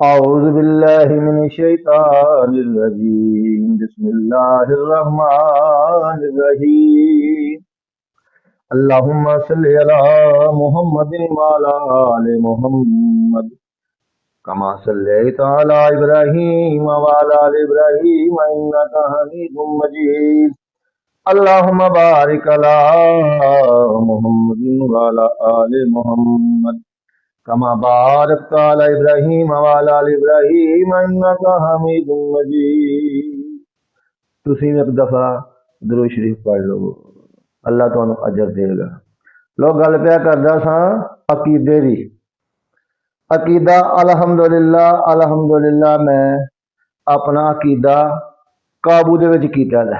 أعوذ بالله من الشيطان الرجيم بسم الله الرحمن الرحيم اللهم صل على محمد وعلى آل محمد كما صليت على إبراهيم وعلى آل إبراهيم إنك حميد مجيد اللهم بارك على محمد وعلى آل محمد कमा बारक अला इब्राहीम वाला अल इब्राहीम इन्नका हमीदुम मजीद। तुसीं एक दफा दुरूद शरीफ पढ़ लो, अल्लाह तुहानू अजर देगा। लोग गल पिया करदा सां अकीदे दी। अकीदा अल्हम्दुलिल्लाह अल्हम्दुलिल्लाह मैं अपना अकीदा काबू दे विच कीता दा।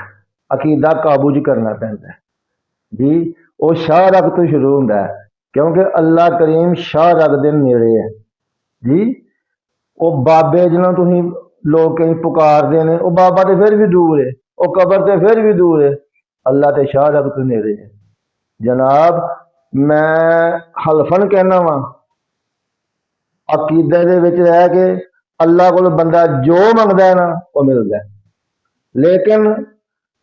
अकीदा काबू च करना पैंदा जी। वो शाह रग तो शुरू हुंदा है क्योंकि अल्लाह करीम शाह रग दे नेड़े है जी। वो बाबे जिन्होंने तुसीं लोग कहीं पुकारदे ने, वो बाबा तो फिर भी दूर है, वो कबर तो फिर भी दूर है, अल्लाह तो शाह रग तो नेड़े है जनाब। मैं हलफन कहना वा अकीदे दे विच रह के अल्लाह को बंदा जो मंगदा है ना वो मिलता है, लेकिन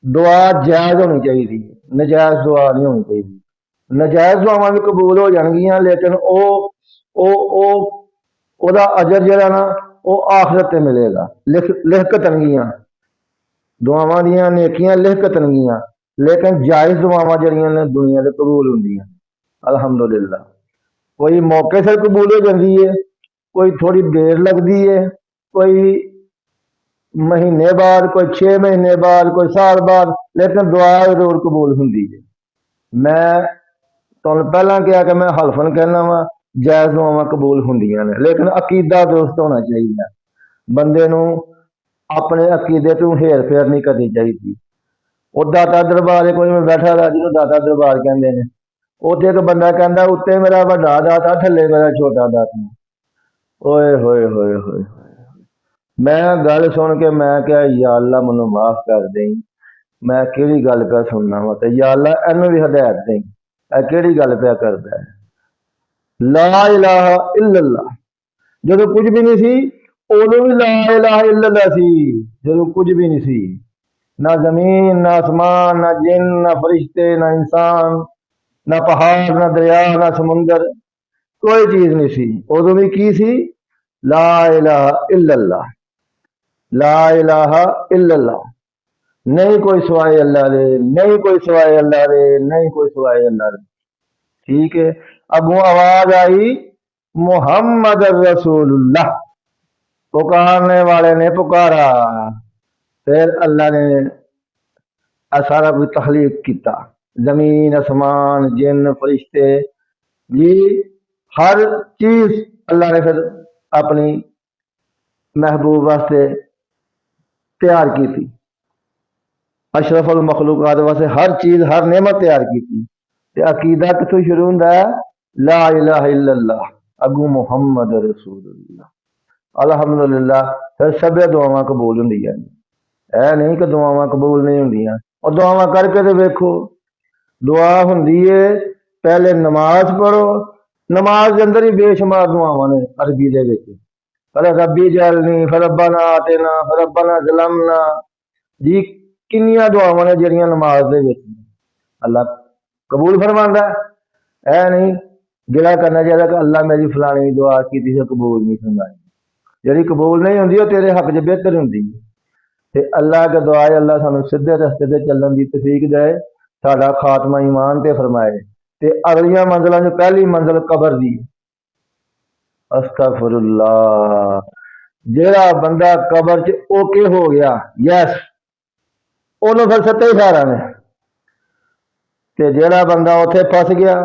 दुआ जायज़ होनी चाहिए, नजायज़ दुआ नहीं होनी चाहिए। नजायज़ दुआवां भी कबूल हो जाएंगियां, लेकिन ओदा अजर जरा ना वो आखिरत ते मिलेगा। लिख तनगियां दुआवां दियां नेकियां लिख तनगियां, लेकिन जायज़ दुआवां जड़ियां ने दुनिया दे कबूल होंदियां अल्हम्दुलिल्लाह। कोई मौके से कबूल हो जाती है, कोई थोड़ी देर लगती है, कोई महीने बाद, कोई 6 महीने बाद, कोई साल बाद, लेकिन दुआ जरूर कबूल होंदी है। मैं तुहानू पहला कहा कि मैं हलफन कहना वा जायज़ दुआवां कबूल होंदियां ने, लेकिन अकीदा दुरुस्त होना चाहिए। बंदे नू अपने अकीदे तो हेर फेर नहीं करनी चाहिए। वो दाता दरबार कोई मैं बैठा था जिन्होंने दाता दरबार कहते हैं, उत्थे एक बंदा कहता उत्ते मेरा वड्डा दाता थल्ले मेरा छोटा दाता। ओए होए होए होए, मैं गल सुन के मैं क्या या अल्लाह मैनू माफ कर दें, मैं किहड़ी गल पे सुनना वा, ते या अल्लाह इनू भी हदायत दें, किहड़ी गल पे करदा है। ला इलाहा इल्लल्लाह जो कुछ भी नहीं सी, उदों भी ला इलाहा इल्लल्लाह सी जो कुछ भी नहीं सी। ना जमीन, ना आसमान, ना जिन, ना फरिश्ते, ना इंसान, ना पहाड़, ना दरिया, ना समुंदर, कोई चीज नहीं सी। उदों भी की सी? ला इलाहा इल्लल्लाह, ला इलाहा इल्लल्लाह, नहीं कोई सिवाय अल्लाह दे, नहीं कोई सिवाय अल्लाह दे, नहीं कोई सिवाय अल्लाह दे। ठीक है, अगों आवाज आई मोहम्मद रसूलुल्लाह, पुकारने वाले ने पुकारा, फिर अल्लाह ने सारा कुछ तखलीक किया, जमीन आसमान जिन फरिश्ते जी, हर चीज अल्लाह ने फिर अपनी महबूब वास्ते तैयार की थी। अशरफुल मखलूकात वास्ते हर चीज हर नेमत तैयार की थी। अकीदा कितों शुरू होंदा है? ला इलाहा इल्लल्लाह, अगू मुहम्मद रसूलुल्लाह। अल्हम्दुलिल्लाह फिर सब दुआवां कबूल होंदियां ने, ऐ नहीं कि दुआवां कबूल नहीं होंदियां। और दुआवां करके तो वेखो, दुआ होंदी है पहले नमाज पढ़ो, नमाज के अंदर ही बेशुमार दुआवां ने अरबी दे विच। फिर रब्बी जलनी, फिर रब्बना आतिना, फिर रब्बना ज़लमना जी, किन्नियां दुआवां ने जिहड़ियां नमाज दे विच अल्लाह कबूल फरमांदा है। नहीं गिला करना चाहिए कि अल्लाह मेरी फलानी दुआ की थी कबूल नहीं फरमाई, जिहड़ी कबूल नहीं होंदी तेरे हक च बेहतर होंदी है। ते अल्लाह के दुआ अल्लाह सानू सीधे रस्ते ते चलने की तौफीक दे, साडा खात्मा ईमान ते फरमाए, ते अगलियां मंजिलां जो पहली मंजिल कबर दी। अस्तगफिरुल्लाह, जेड़ा बंदा कबर च ओके हो गया, यस, ओनू फिर सत्ते खैरां ने, ते जेड़ा बंदा उत्थे फस गया,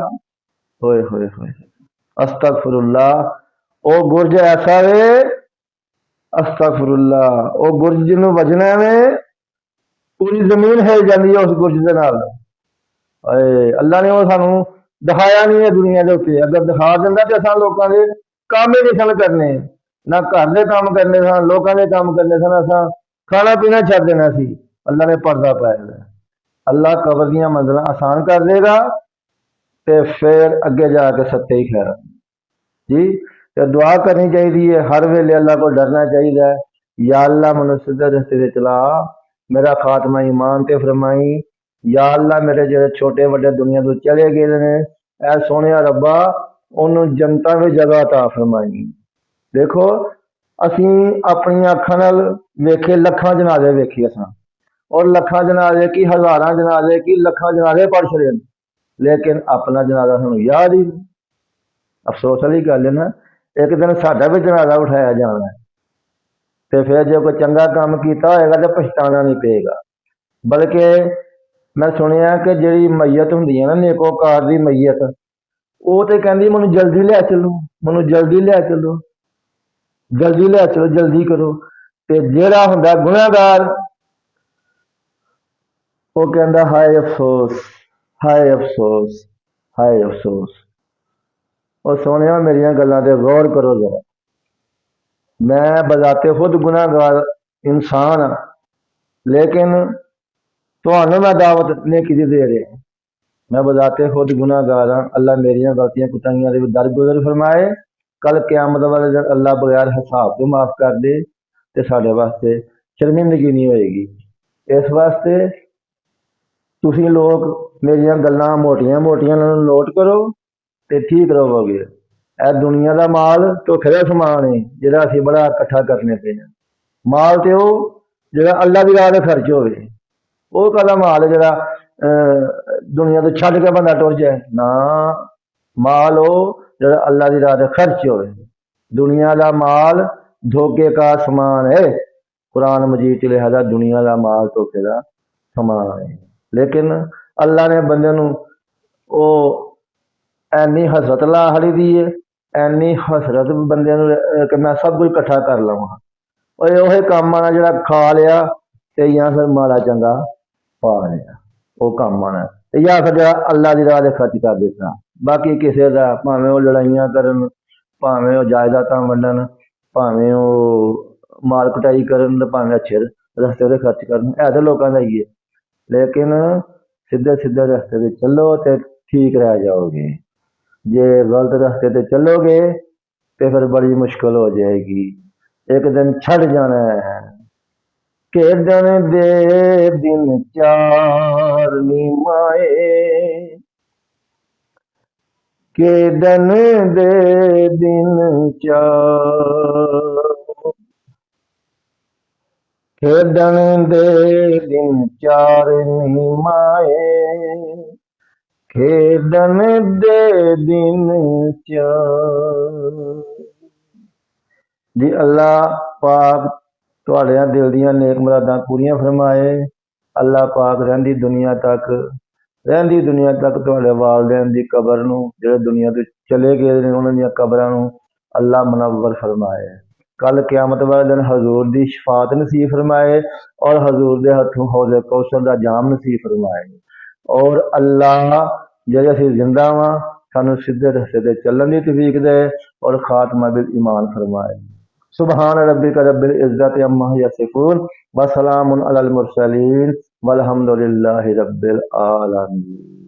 होए होए होए, अस्तगफिरुल्लाह, ओ गुरज ऐसा वे, अस्तगफिरुल्लाह, ओ गुरज जिन्नू वजना है पूरी जमीन हिल जाती है उस गुरज के नाल। अल्लाह ने वो सानू दिखाया नहीं है दुनिया के उत्ते, अगर दिखा दिंदा तो असां लोकां दे काम ही नहीं सन करने, ना घर के काम करने सन, लोगों के काम करने सन, असां खाना पीना छड्ड देना सी। अल्लाह ने पर्दा पाया, अल्लाह कबर दियां मंजिलां आसान कर देगा, ते फिर अगे जाके सत्ते ही खैर जी। तो दुआ करनी चाहिए, हर वेले अल्लाह को डरना चाहिए। या अल्लाह मैनू सीधे रस्ते ते चला, मेरा खात्मा ईमान ते फरमाई। या अल्लाह मेरे जो छोटे वड्डे दुनिया तो चले गए ने, ऐ सोने रब्बा उन्होंने जनता में जगह अता फरमाई। देखो असी अपनी अखां नाल वेखे लखां जनाजे वेखे असां, और लखां जनाजे की हज़ारां जनाजे की लखां जनाजे पढ़ छड़े, लेकिन अपना जनाजा सानू याद ही नहीं। अफसोस वाली गल है ना, एक दिन साडा भी जनाजा उठाया जाना है, तो फिर जो कोई चंगा काम किया होएगा तो पछताना नहीं पेगा। बल्कि मैं सुनिया कि जी मैयत होंगी है ना, नेकोकार की मैयत, वो तो कहती मैं जल्दी लै चलो, मैं जल्दी लै चलो, जल्दी लै चलो, जल्दी करो। तो जोड़ा होंगे गुनाहगार, वो कहता हाय अफसोस, हाय अफसोस, हाय अफसोस। और सोने मेरिया गलों से गौर करो जरा, मैं बजाते खुद गुनाहगार इंसान हाँ, लेकिन तुहानू मैं दावत नेकी दी दे रहा, मैं बजाते खुद गुनाहगार हाँ। अल्लाह मेरिया गलतियां कुताइयां दे दरगुजर फरमाए। कल क़यामत वाले दिन अल्लाह बगैर हिसाब तो माफ कर दे, तो साढ़े वास्ते शर्मिंदगी नहीं होएगी। इस वास्ते तुसी लोग मेरिया गल्लां मोटियां मोटियां नोट करो तो ठीक रहोगे। ए दुनिया का माल धोखे का समान है जिहड़ा असीं बड़ा इकट्ठा करने पे हैं। माल तो वो जिहड़ा अल्लाह की राह ते खर्च होवे, वो काहदा माल है जिहड़ा दुनिया तो छड्ड के बंदा टुर जाए ना। माल वो जिहड़ा अल्लाह की राह ते खर्च होवे। दुनिया का माल धोखे का समान है। कुरान मजीद च लिखा दुनिया का माल धोखे का समान है। लेकिन अल्लाह ने बंदे नूं वो एनी हसरत ला हली दी है, एनी हसरत बंदे नूं कि मैं सब कुछ इकट्ठा कर लवां। और वही काम आना जिहड़ा खा लिया ते या फिर माड़ा चंगा पा लिया, वो काम आना, या फिर जिहड़ा अल्लाह की राह ते खर्च कर दिता। बाकी किसी का भावें वो लड़ाइयां करन, भावें वो जायदादां वंडन, भावें वो मार कुटाई करन, भावें अच्छे रस्ते ते खर्च करन, है तो लोगों का ही है। लेकिन सीधे सीधे रस्ते पे चलो तो ठीक रह जाओगे, जे गलत रस्ते ते चलोगे तो फिर बड़ी मुश्किल हो जाएगी, एक दिन छड़ जाना है। खेडन दे दिन चार नी माए, खेडन दे दिन चार, खेडन दे दिन चार नी माए, खेडन दे दिन चार। जी अल्लाह पाक तुहाड़ियां दिल दियां नेक मुरादां पूरियां फरमाए। अल्लाह पाक रहिंदी दुनिया तक तुहाडे वालदैन दी कबर नूं जिहड़े दुनिया तो चले गए ने उन्हां दी कबरां नूं अल्लाह मुनव्वर फरमाए। कल क़यामत वाले दिन हजूर दी शफात नसीब फरमाए और हजूर दे हथों हौज़े कौसर दा जाम नसीब फरमाए। और अल्लाह जिहड़े असीं जिंदा वां सानू सीधे रस्ते ते चलण दी तौफीक दे और खात्मा बिल ईमान फरमाए। सुबहान रब्बिक रब्बिल इज्जति अम्मा यसिफून व सलामुन अलल मुरसलीन वल्हम्दुलिल्लाहि रब्बिल आलमीन।